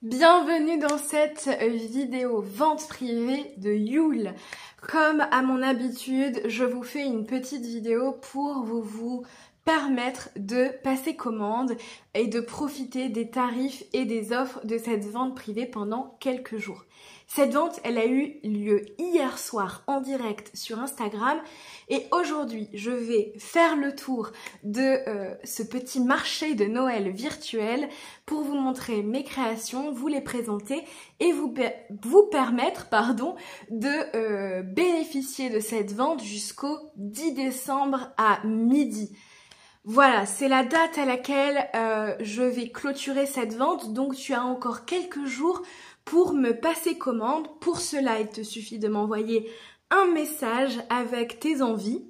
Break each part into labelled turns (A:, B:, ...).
A: Bienvenue dans cette vidéo vente privée de Yule. Comme à mon habitude, je vous fais une petite vidéo pour vous permettre de passer commande et de profiter des tarifs et des offres de cette vente privée pendant quelques jours. Cette vente, elle a eu lieu hier soir en direct sur Instagram et aujourd'hui, je vais faire le tour de ce petit marché de Noël virtuel pour vous montrer mes créations, vous les présenter et vous permettre de bénéficier de cette vente jusqu'au 10 décembre à midi. Voilà, c'est la date à laquelle je vais clôturer cette vente, donc tu as encore quelques jours pour me passer commande. Pour cela, il te suffit de m'envoyer un message avec tes envies,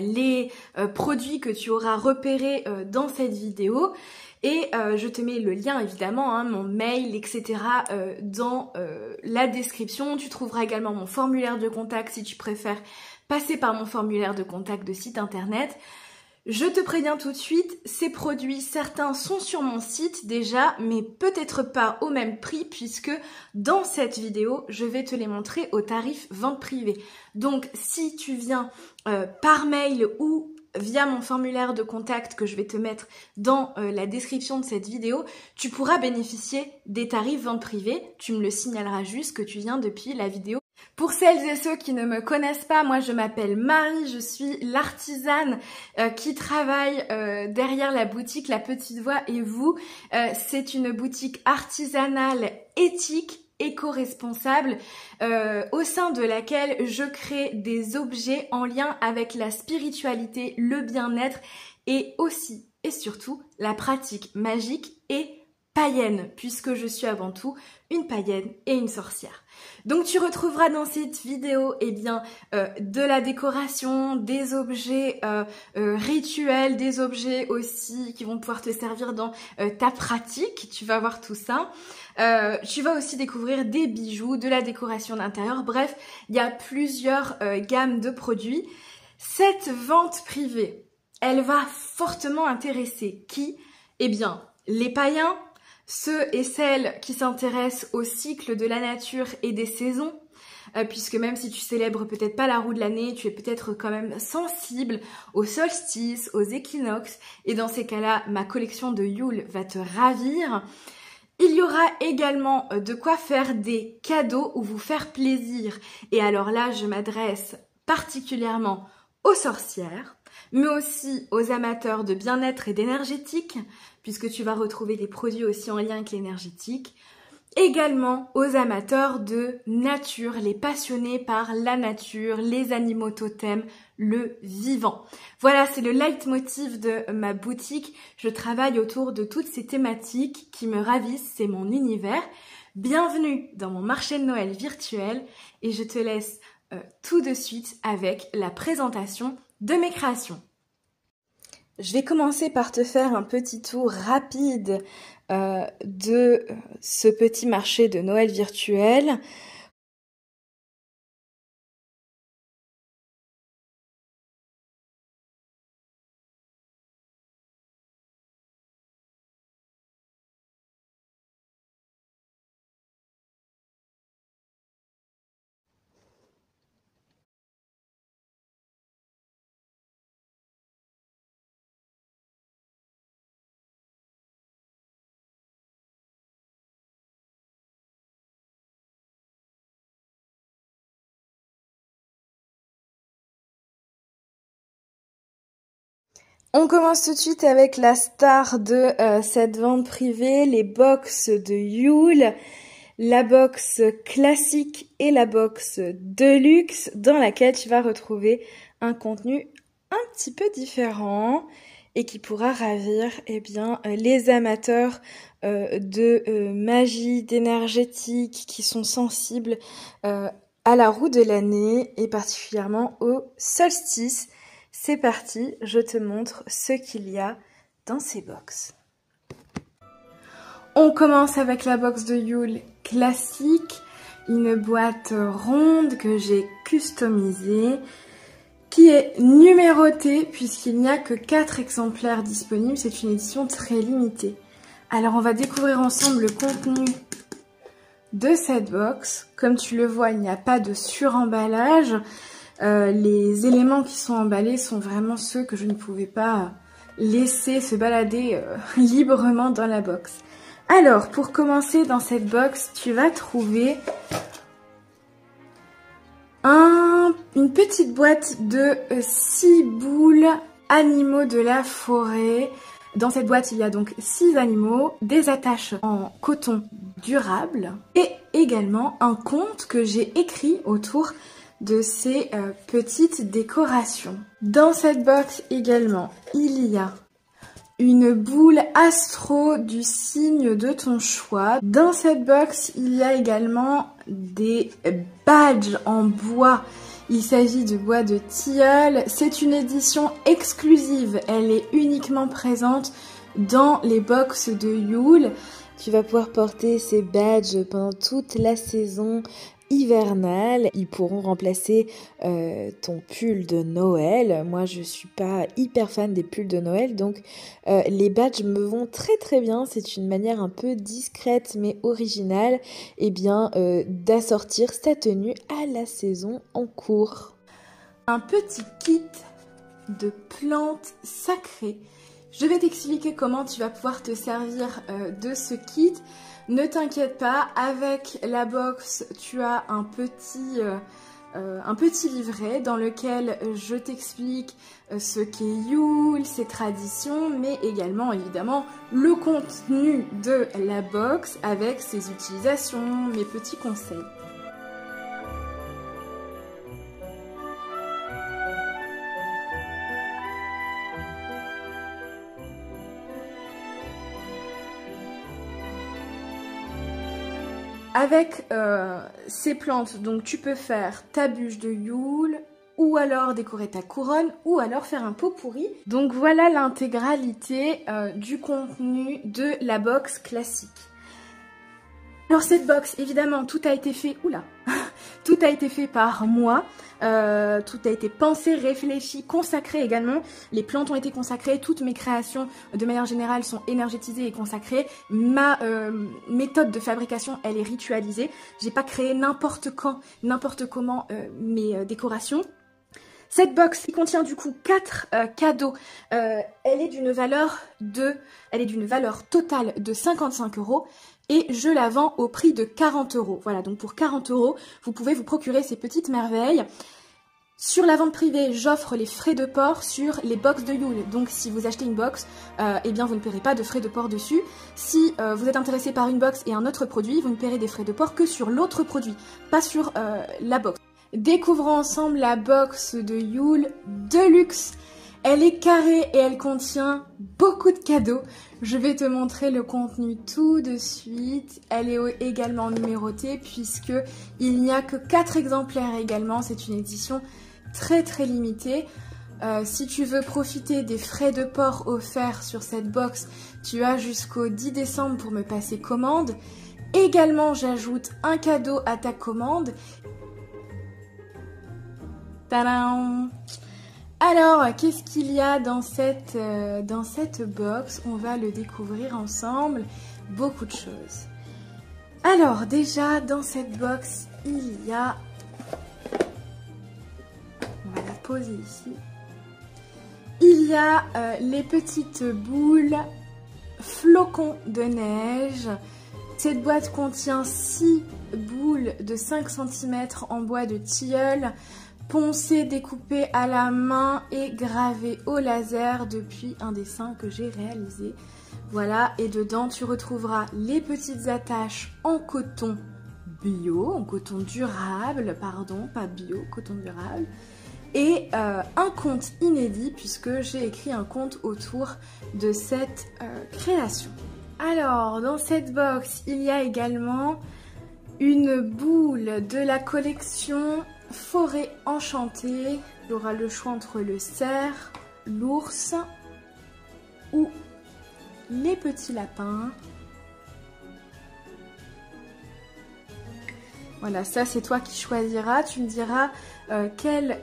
A: les produits que tu auras repérés dans cette vidéo et je te mets le lien évidemment, mon mail, etc. Dans la description. Tu trouveras également mon formulaire de contact si tu préfères passer par mon formulaire de contact de site internet. Je te préviens tout de suite, ces produits, certains sont sur mon site déjà, mais peut-être pas au même prix puisque dans cette vidéo, je vais te les montrer au tarif vente privée. Donc, si tu viens par mail ou via mon formulaire de contact que je vais te mettre dans la description de cette vidéo, tu pourras bénéficier des tarifs vente privée. Tu me le signaleras juste que tu viens depuis la vidéo. Pour celles et ceux qui ne me connaissent pas, moi je m'appelle Marie, je suis l'artisane qui travaille derrière la boutique La Petite Voix et vous. C'est une boutique artisanale éthique, éco-responsable, au sein de laquelle je crée des objets en lien avec la spiritualité, le bien-être et aussi et surtout la pratique magique et païenne, puisque je suis avant tout une païenne et une sorcière. Donc tu retrouveras dans cette vidéo de la décoration, des objets rituels, des objets aussi qui vont pouvoir te servir dans ta pratique, tu vas voir tout ça. Tu vas aussi découvrir des bijoux, de la décoration d'intérieur, bref, il y a plusieurs gammes de produits. Cette vente privée, elle va fortement intéresser qui? Eh bien, les païens, ceux et celles qui s'intéressent au cycle de la nature et des saisons, puisque même si tu célèbres peut-être pas la roue de l'année, tu es peut-être quand même sensible aux solstices, aux équinoxes, et dans ces cas-là, ma collection de Yule va te ravir. Il y aura également de quoi faire des cadeaux ou vous faire plaisir. Et alors là, je m'adresse particulièrement aux sorcières, mais aussi aux amateurs de bien-être et d'énergétique, puisque tu vas retrouver des produits aussi en lien avec l'énergétique. Également aux amateurs de nature, les passionnés par la nature, les animaux totems, le vivant. Voilà, c'est le leitmotiv de ma boutique. Je travaille autour de toutes ces thématiques qui me ravissent, c'est mon univers. Bienvenue dans mon marché de Noël virtuel et je te laisse tout de suite avec la présentation de mes créations. Je vais commencer par te faire un petit tour rapide de ce petit marché de Noël virtuel. On commence tout de suite avec la star de cette vente privée, les box de Yule, la box classique et la box deluxe dans laquelle tu vas retrouver un contenu un petit peu différent et qui pourra ravir les amateurs de magie, d'énergétique, qui sont sensibles à la roue de l'année et particulièrement au solstice. C'est parti, je te montre ce qu'il y a dans ces box. On commence avec la box de Yule classique, une boîte ronde que j'ai customisée, qui est numérotée puisqu'il n'y a que 4 exemplaires disponibles, c'est une édition très limitée. Alors on va découvrir ensemble le contenu de cette box. Comme tu le vois, il n'y a pas de suremballage. Les éléments qui sont emballés sont vraiment ceux que je ne pouvais pas laisser se balader librement dans la box. Alors, pour commencer dans cette box, tu vas trouver une petite boîte de 6 boules animaux de la forêt. Dans cette boîte, il y a donc 6 animaux, des attaches en coton durable et également un conte que j'ai écrit autour de ces petites décorations. Dans cette box également, il y a une boule astro du signe de ton choix. Dans cette box, il y a également des badges en bois. Il s'agit de bois de tilleul. C'est une édition exclusive. Elle est uniquement présente dans les box de Yule. Tu vas pouvoir porter ces badges pendant toute la saison hivernale. Ils pourront remplacer ton pull de Noël. Moi, je suis pas hyper fan des pulls de Noël, donc les badges me vont très bien. C'est une manière un peu discrète mais originale, d'assortir sa tenue à la saison en cours. Un petit kit de plantes sacrées. Je vais t'expliquer comment tu vas pouvoir te servir de ce kit. Ne t'inquiète pas, avec la box, tu as un petit livret dans lequel je t'explique ce qu'est Yule, ses traditions, mais également évidemment le contenu de la box avec ses utilisations, mes petits conseils. Avec ces plantes, donc tu peux faire ta bûche de Yule, ou alors décorer ta couronne, ou alors faire un pot pourri. Donc voilà l'intégralité du contenu de la box classique. Alors cette box, évidemment, tout a été fait, tout a été fait par moi, tout a été pensé, réfléchi, consacré également. Les plantes ont été consacrées, toutes mes créations de manière générale sont énergétisées et consacrées. Ma méthode de fabrication, elle est ritualisée. J'ai pas créé n'importe quand, n'importe comment mes décorations. Cette box qui contient du coup 4 cadeaux, elle est d'une valeur totale de 55 € et je la vends au prix de 40 €. Voilà, donc pour 40 €, vous pouvez vous procurer ces petites merveilles. Sur la vente privée, j'offre les frais de port sur les box de Yule. Donc si vous achetez une box, vous ne paierez pas de frais de port dessus. Si vous êtes intéressé par une box et un autre produit, vous ne paierez des frais de port que sur l'autre produit, pas sur la box. Découvrons ensemble la box de Yule Deluxe. Elle est carrée et elle contient beaucoup de cadeaux. Je vais te montrer le contenu tout de suite. Elle est également numérotée puisque il n'y a que 4 exemplaires également. C'est une édition très limitée. Si tu veux profiter des frais de port offerts sur cette box, tu as jusqu'au 10 décembre pour me passer commande. Également, j'ajoute un cadeau à ta commande. Tadam! Alors, qu'est-ce qu'il y a dans cette box? On va le découvrir ensemble. Beaucoup de choses. Alors, déjà, dans cette box, il y a... On va la poser ici. Il y a les petites boules flocons de neige. Cette boîte contient 6 boules de 5 cm en bois de tilleul, poncé, découpé à la main et gravé au laser depuis un dessin que j'ai réalisé. Voilà, et dedans tu retrouveras les petites attaches en coton bio, en coton durable, pardon, pas bio, coton durable, et un conte inédit puisque j'ai écrit un conte autour de cette création. Alors, dans cette box, il y a également une boule de la collection Forêt enchantée. Il y aura le choix entre le cerf, l'ours ou les petits lapins. Voilà, ça c'est toi qui choisiras. Tu me diras quelle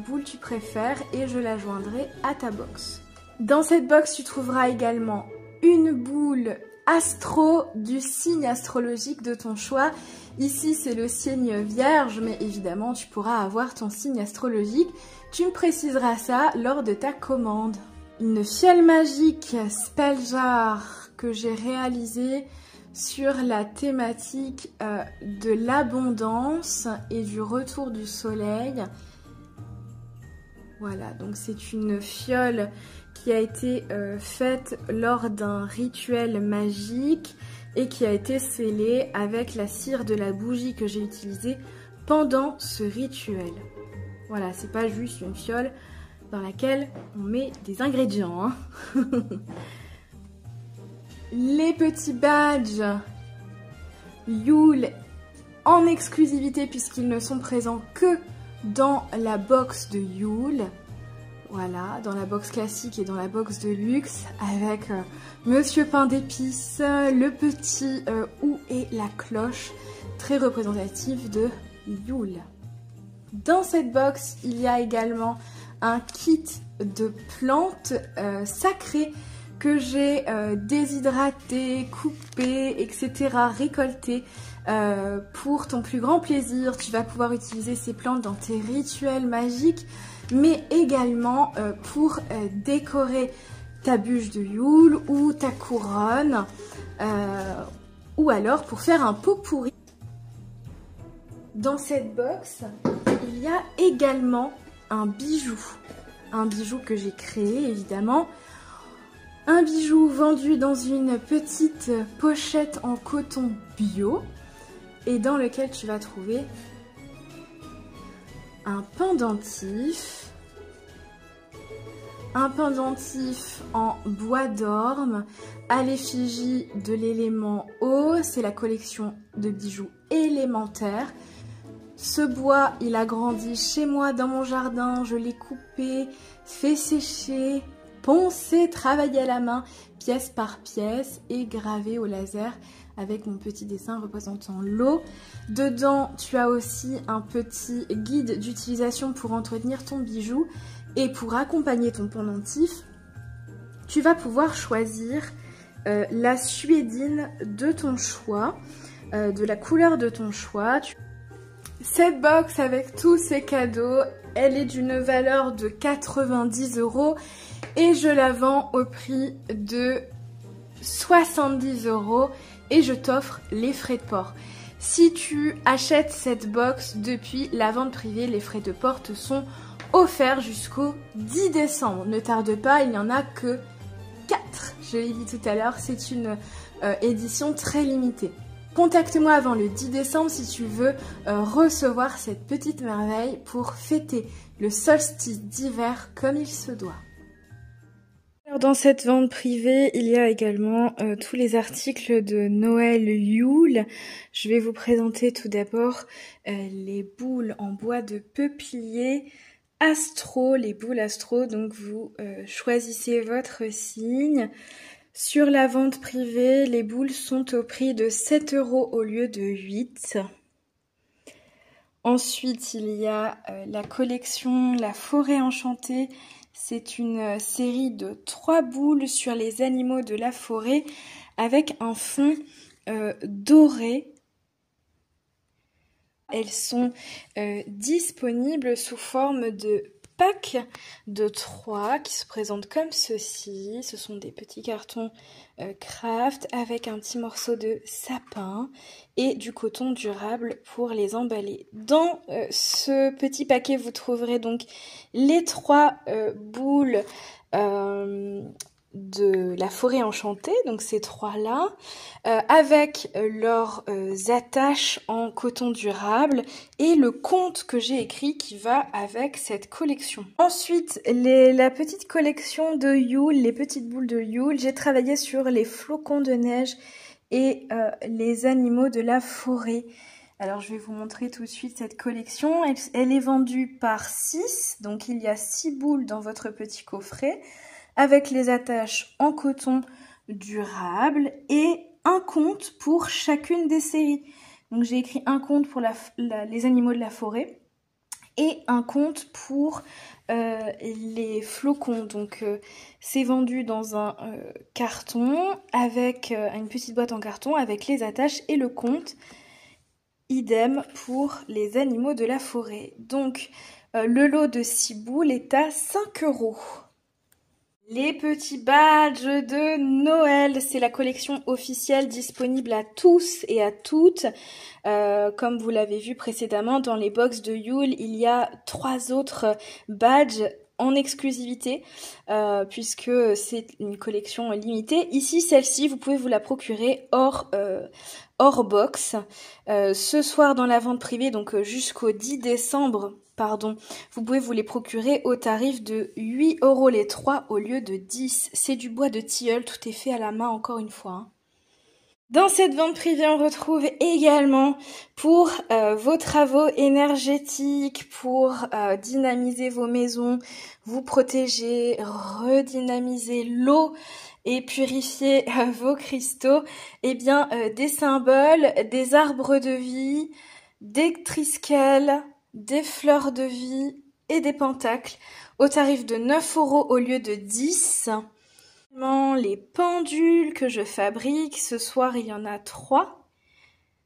A: boule tu préfères et je la joindrai à ta box. Dans cette box, tu trouveras également une boule astro du signe astrologique de ton choix. Ici, c'est le signe Vierge, mais évidemment, tu pourras avoir ton signe astrologique. Tu me préciseras ça lors de ta commande. Une fiole magique Spell Jar que j'ai réalisée sur la thématique de l'abondance et du retour du soleil. Voilà, donc c'est une fiole qui a été faite lors d'un rituel magique et qui a été scellée avec la cire de la bougie que j'ai utilisée pendant ce rituel. Voilà, c'est pas juste une fiole dans laquelle on met des ingrédients. Hein. Les petits badges Yule en exclusivité puisqu'ils ne sont présents que dans la box de Yule. Voilà, dans la box classique et dans la box de luxe avec Monsieur Pain d'épices, le petit Où est la cloche, très représentatif de Yule. Dans cette box, il y a également un kit de plantes sacrées que j'ai déshydratées, coupées, etc., récoltées pour ton plus grand plaisir. Tu vas pouvoir utiliser ces plantes dans tes rituels magiques, mais également pour décorer ta bûche de Yule ou ta couronne, ou alors pour faire un pot pourri. Dans cette box, il y a également un bijou que j'ai créé évidemment, un bijou vendu dans une petite pochette en coton bio et dans lequel tu vas trouver un pendentif en bois d'orme à l'effigie de l'élément eau. C'est la collection de bijoux élémentaires. Ce bois, il a grandi chez moi dans mon jardin. Je l'ai coupé, fait sécher, poncé, travaillé à la main, pièce par pièce et gravé au laser avec mon petit dessin représentant l'eau. Dedans, tu as aussi un petit guide d'utilisation pour entretenir ton bijou. Et pour accompagner ton pendentif, tu vas pouvoir choisir la suédine de ton choix, de la couleur de ton choix. Cette box avec tous ces cadeaux, elle est d'une valeur de 90 € et je la vends au prix de 70 € et je t'offre les frais de port. Si tu achètes cette box depuis la vente privée, les frais de port te sont offerts jusqu'au 10 décembre. Ne tarde pas, il n'y en a que 4. Je l'ai dit tout à l'heure, c'est une édition très limitée. Contacte-moi avant le 10 décembre si tu veux recevoir cette petite merveille pour fêter le solstice d'hiver comme il se doit. Alors dans cette vente privée, il y a également tous les articles de Noël Yule. Je vais vous présenter tout d'abord les boules en bois de peuplier astro, les boules astro. Donc vous choisissez votre signe. Sur la vente privée, les boules sont au prix de 7 € au lieu de 8. Ensuite, il y a la collection La Forêt Enchantée. C'est une série de 3 boules sur les animaux de la forêt avec un fond doré. Elles sont disponibles sous forme de pack de 3 qui se présentent comme ceci. Ce sont des petits cartons craft avec un petit morceau de sapin et du coton durable pour les emballer. Dans ce petit paquet, vous trouverez donc les 3 boules de la forêt enchantée, donc ces 3-là, avec leurs attaches en coton durable et le conte que j'ai écrit qui va avec cette collection. Ensuite, la petite collection de Yule, les petites boules de Yule, j'ai travaillé sur les flocons de neige et les animaux de la forêt. Alors je vais vous montrer tout de suite cette collection. Elle est vendue par 6, donc il y a 6 boules dans votre petit coffret, avec les attaches en coton durable et un conte pour chacune des séries. Donc j'ai écrit un conte pour les animaux de la forêt et un compte pour les flocons. Donc c'est vendu dans un carton avec une petite boîte en carton avec les attaches et le compte. Idem pour les animaux de la forêt. Donc le lot de 6 boules est à 5 €. Les petits badges de Noël, c'est la collection officielle disponible à tous et à toutes. Comme vous l'avez vu précédemment, dans les box de Yule, il y a 3 autres badges en exclusivité, puisque c'est une collection limitée. Ici, celle-ci, vous pouvez vous la procurer hors box. Ce soir, dans la vente privée, donc jusqu'au 10 décembre, pardon, vous pouvez vous les procurer au tarif de 8 € les 3 au lieu de 10. C'est du bois de tilleul, tout est fait à la main encore une fois, hein. Dans cette vente privée, on retrouve également pour vos travaux énergétiques, pour dynamiser vos maisons, vous protéger, redynamiser l'eau et purifier vos cristaux, eh bien des symboles, des arbres de vie, des triskells, des fleurs de vie et des pentacles au tarif de 9 € au lieu de 10. Les pendules que je fabrique, ce soir il y en a 3.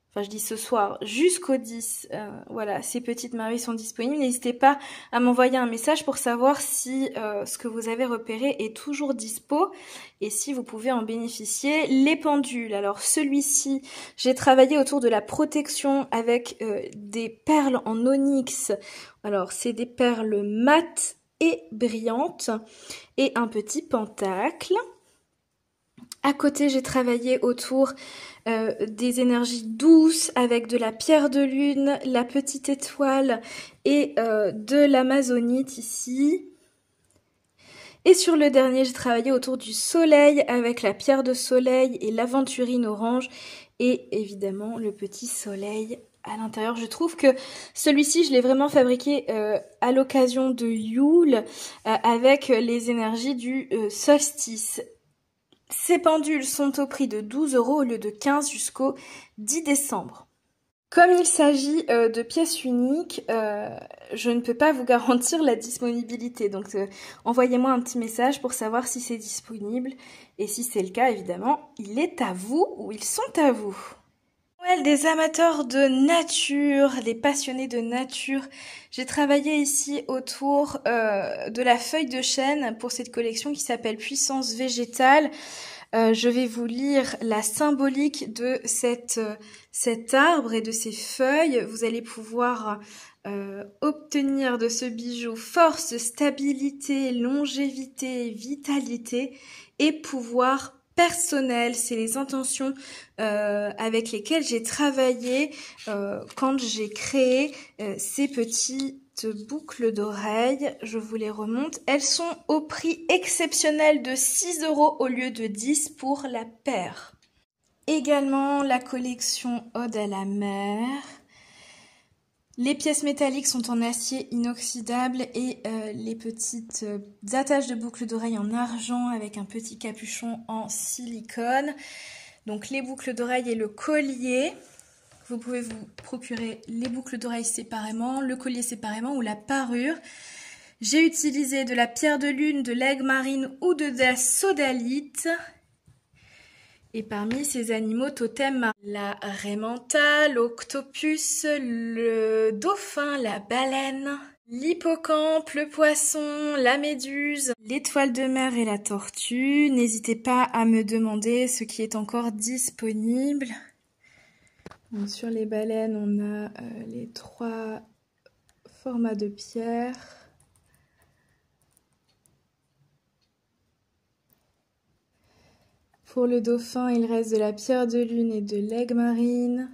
A: Enfin je dis ce soir jusqu'au 10, voilà, ces petites merveilles sont disponibles. N'hésitez pas à m'envoyer un message pour savoir si ce que vous avez repéré est toujours dispo et si vous pouvez en bénéficier. Les pendules, alors celui-ci, j'ai travaillé autour de la protection avec des perles en onyx. Alors c'est des perles mates et brillante et un petit pentacle. À côté, j'ai travaillé autour des énergies douces avec de la pierre de lune, la petite étoile et de l'amazonite ici. Et sur le dernier, j'ai travaillé autour du soleil avec la pierre de soleil et l'aventurine orange et évidemment le petit soleil à l'intérieur. Je trouve que celui-ci, je l'ai vraiment fabriqué à l'occasion de Yule avec les énergies du solstice. Ces pendules sont au prix de 12 € au lieu de 15 jusqu'au 10 décembre. Comme il s'agit de pièces uniques, je ne peux pas vous garantir la disponibilité. Donc envoyez-moi un petit message pour savoir si c'est disponible. Et si c'est le cas, évidemment, il est à vous ou ils sont à vous. Noël des amateurs de nature, des passionnés de nature. J'ai travaillé ici autour de la feuille de chêne pour cette collection qui s'appelle Puissance végétale. Je vais vous lire la symbolique de cet arbre et de ses feuilles. Vous allez pouvoir obtenir de ce bijou force, stabilité, longévité, vitalité et pouvoir personnel. C'est les intentions avec lesquelles j'ai travaillé quand j'ai créé ces petites boucles d'oreilles. Je vous les remonte. Elles sont au prix exceptionnel de 6 € au lieu de 10 pour la paire. Également la collection Ode à la mer. Les pièces métalliques sont en acier inoxydable et les petites attaches de boucles d'oreilles en argent avec un petit capuchon en silicone. Donc les boucles d'oreilles et le collier. Vous pouvez vous procurer les boucles d'oreilles séparément, le collier séparément ou la parure. J'ai utilisé de la pierre de lune, de l'aigle marine ou de la sodalite. Et parmi ces animaux totems, la raie mentale, l'octopus, le dauphin, la baleine, l'hippocampe, le poisson, la méduse, l'étoile de mer et la tortue. N'hésitez pas à me demander ce qui est encore disponible. Donc, sur les baleines, on a les 3 formats de pierre. Pour le dauphin, il reste de la pierre de lune et de l'aigle marine.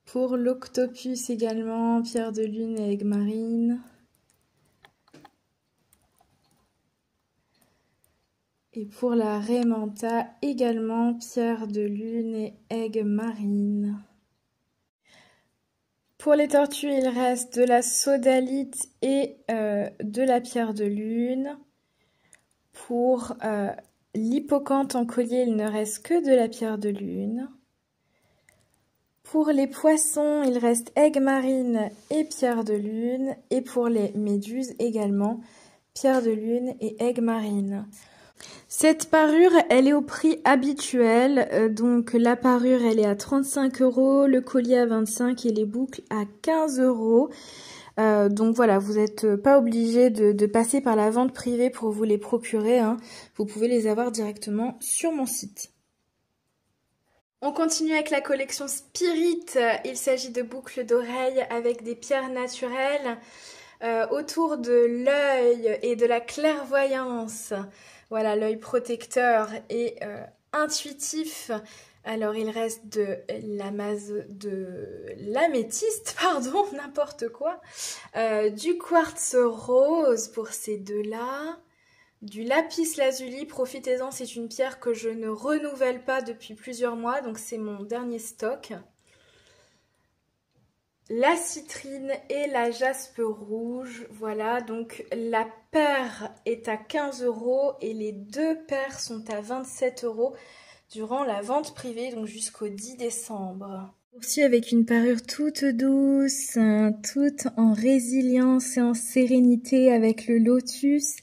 A: Pour l'octopus également, pierre de lune et aigle marine. Et pour la raie mentale, également pierre de lune et aigle marine. Pour les tortues, il reste de la sodalite et de la pierre de lune. Pour l'hippocampe en collier, il ne reste que de la pierre de lune. Pour les poissons, il reste aigues marines et pierre de lune. Et pour les méduses également, pierre de lune et aigues marines. Cette parure, elle est au prix habituel. Donc la parure, elle est à 35 €, le collier à 25 et les boucles à 15 €. Donc voilà, vous n'êtes pas obligé de passer par la vente privée pour vous les procurer, hein. Vous pouvez les avoir directement sur mon site. On continue avec la collection Spirit. Il s'agit de boucles d'oreilles avec des pierres naturelles autour de l'œil et de la clairvoyance. Voilà, l'œil protecteur et intuitif. Alors, il reste de l'améthyste, pardon, n'importe quoi. Du quartz rose pour ces deux-là. Du lapis lazuli, profitez-en, c'est une pierre que je ne renouvelle pas depuis plusieurs mois, donc c'est mon dernier stock. La citrine et la jaspe rouge, voilà, donc la paire est à 15 € et les deux paires sont à 27 € durant la vente privée, donc jusqu'au 10 décembre. On poursuit avec une parure toute douce, toute en résilience et en sérénité avec le lotus.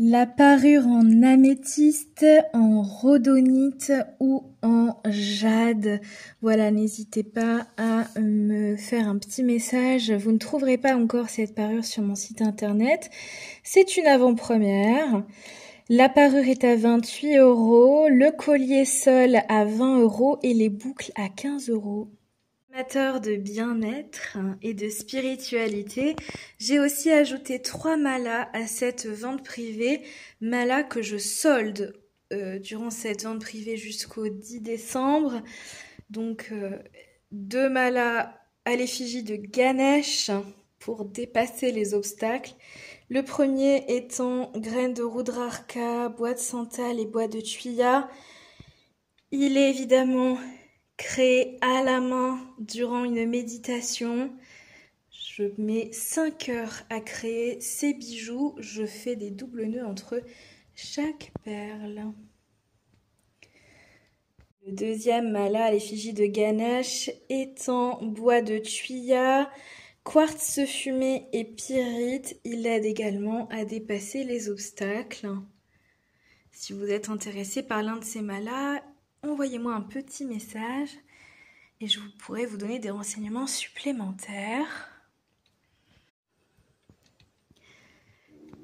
A: La parure en améthyste, en rhodonite ou en jade. Voilà, n'hésitez pas à me faire un petit message. Vous ne trouverez pas encore cette parure sur mon site internet. C'est une avant-première. La parure est à 28 €, le collier seul à 20 € et les boucles à 15 €. Amateur de bien-être et de spiritualité, j'ai aussi ajouté 3 malas à cette vente privée, malas que je solde durant cette vente privée jusqu'au 10 décembre. Donc 2 malas à l'effigie de Ganesh pour dépasser les obstacles. Le premier étant graines de Rudrarka, bois de santal et bois de tuya. Il est évidemment créé à la main durant une méditation. Je mets 5 heures à créer ces bijoux. Je fais des doubles nœuds entre chaque perle. Le deuxième mala à l'effigie de Ganesh étant bois de tuya, quartz fumé et pyrite. Il aide également à dépasser les obstacles. Si vous êtes intéressé par l'un de ces malas, envoyez-moi un petit message et je pourrai vous donner des renseignements supplémentaires.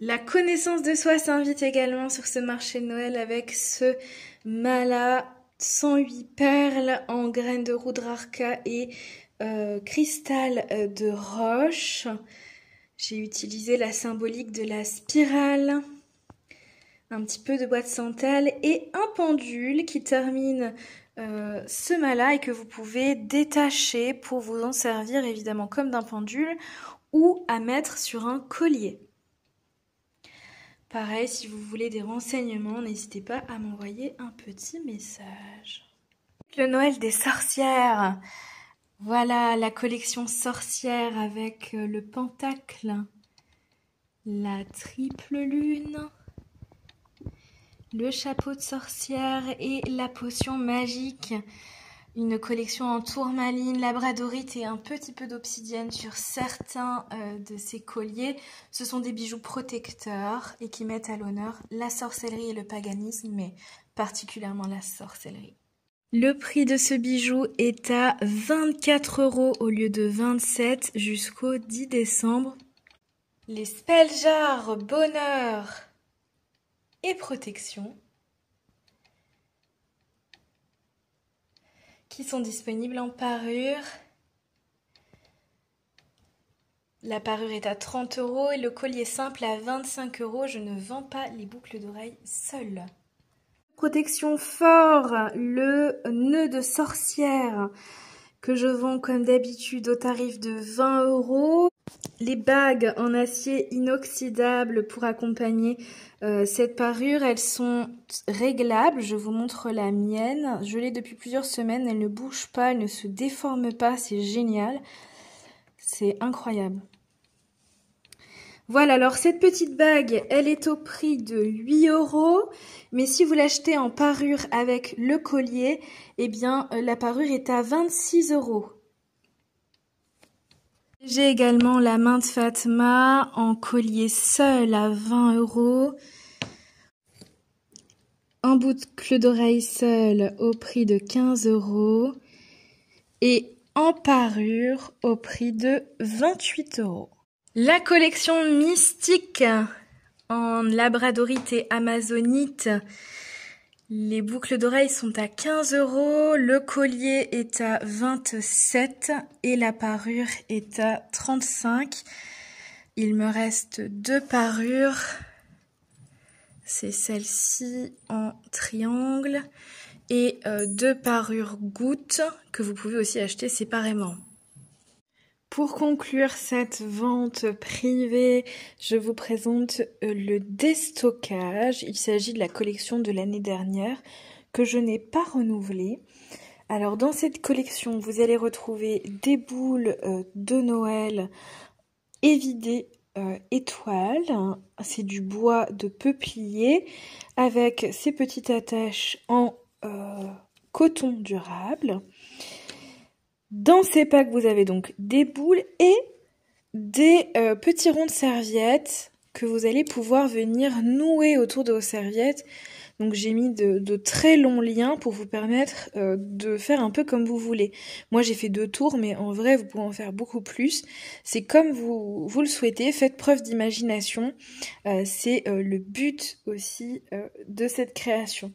A: La connaissance de soi s'invite également sur ce marché de Noël avec ce mala 108 perles en graines de Rudrarka et cristal de roche. J'ai utilisé la symbolique de la spirale, un petit peu de bois de santal et un pendule qui termine ce mala et que vous pouvez détacher pour vous en servir évidemment comme d'un pendule ou à mettre sur un collier. Pareil, si vous voulez des renseignements, n'hésitez pas à m'envoyer un petit message. Le Noël des sorcières. Voilà la collection sorcière avec le pentacle, la triple lune, le chapeau de sorcière et la potion magique. Une collection en tourmaline, labradorite et un petit peu d'obsidienne sur certains de ces colliers. Ce sont des bijoux protecteurs et qui mettent à l'honneur la sorcellerie et le paganisme, mais particulièrement la sorcellerie. Le prix de ce bijou est à 24 € au lieu de 27 jusqu'au 10 décembre. Les spell jars bonheur et protection qui sont disponibles en parure. La parure est à 30 € et le collier simple à 25 €. Je ne vends pas les boucles d'oreilles seules. Protection fort, le nœud de sorcière que je vends comme d'habitude au tarif de 20 €. Les bagues en acier inoxydable pour accompagner cette parure, elles sont réglables. Je vous montre la mienne. Je l'ai depuis plusieurs semaines. Elle ne bouge pas, elle ne se déforme pas. C'est génial. C'est incroyable. Voilà, alors cette petite bague, elle est au prix de 8 €, mais si vous l'achetez en parure avec le collier, eh bien la parure est à 26 €. J'ai également la main de Fatma en collier seul à 20 €. Un boucle d'oreille seul au prix de 15 € et en parure au prix de 28 €. La collection Mystique en labradorite et amazonite. Les boucles d'oreilles sont à 15 €, le collier est à 27 et la parure est à 35. Il me reste 2 parures. C'est celle-ci en triangle et 2 parures gouttes que vous pouvez aussi acheter séparément. Pour conclure cette vente privée, je vous présente le déstockage. Il s'agit de la collection de l'année dernière que je n'ai pas renouvelée. Alors dans cette collection, vous allez retrouver des boules de Noël évidées étoiles. C'est du bois de peuplier avec ces petites attaches en coton durable. Dans ces packs, vous avez donc des boules et des petits ronds de serviettes que vous allez pouvoir venir nouer autour de vos serviettes. Donc j'ai mis de très longs liens pour vous permettre de faire un peu comme vous voulez. Moi j'ai fait 2 tours, mais en vrai vous pouvez en faire beaucoup plus. C'est comme vous le souhaitez, faites preuve d'imagination. C'est le but aussi de cette création.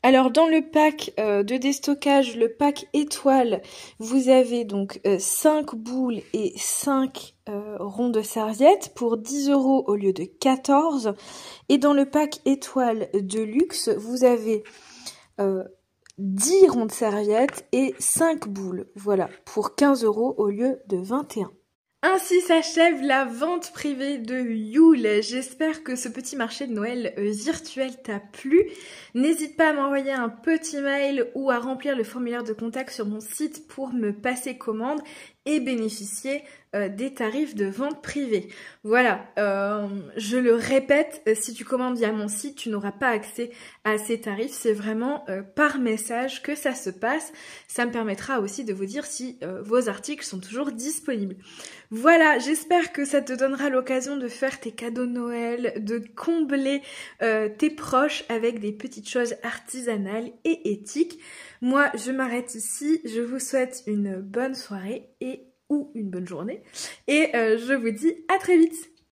A: Alors dans le pack de déstockage, le pack étoile, vous avez donc 5 boules et 5 ronds de serviettes pour 10 € au lieu de 14. Et dans le pack étoile de luxe, vous avez 10 ronds de serviettes et 5 boules. Voilà, pour 15 € au lieu de 21. Ainsi s'achève la vente privée de Yule. J'espère que ce petit marché de Noël virtuel t'a plu. N'hésite pas à m'envoyer un petit mail ou à remplir le formulaire de contact sur mon site pour me passer commande et bénéficier des tarifs de vente privée. Voilà, je le répète, si tu commandes via mon site, tu n'auras pas accès à ces tarifs. C'est vraiment par message que ça se passe. Ça me permettra aussi de vous dire si vos articles sont toujours disponibles. Voilà, j'espère que ça te donnera l'occasion de faire tes cadeaux de Noël, de combler tes proches avec des petites choses artisanales et éthiques. Moi, je m'arrête ici. Je vous souhaite une bonne soirée ou une bonne journée. Et je vous dis à très vite.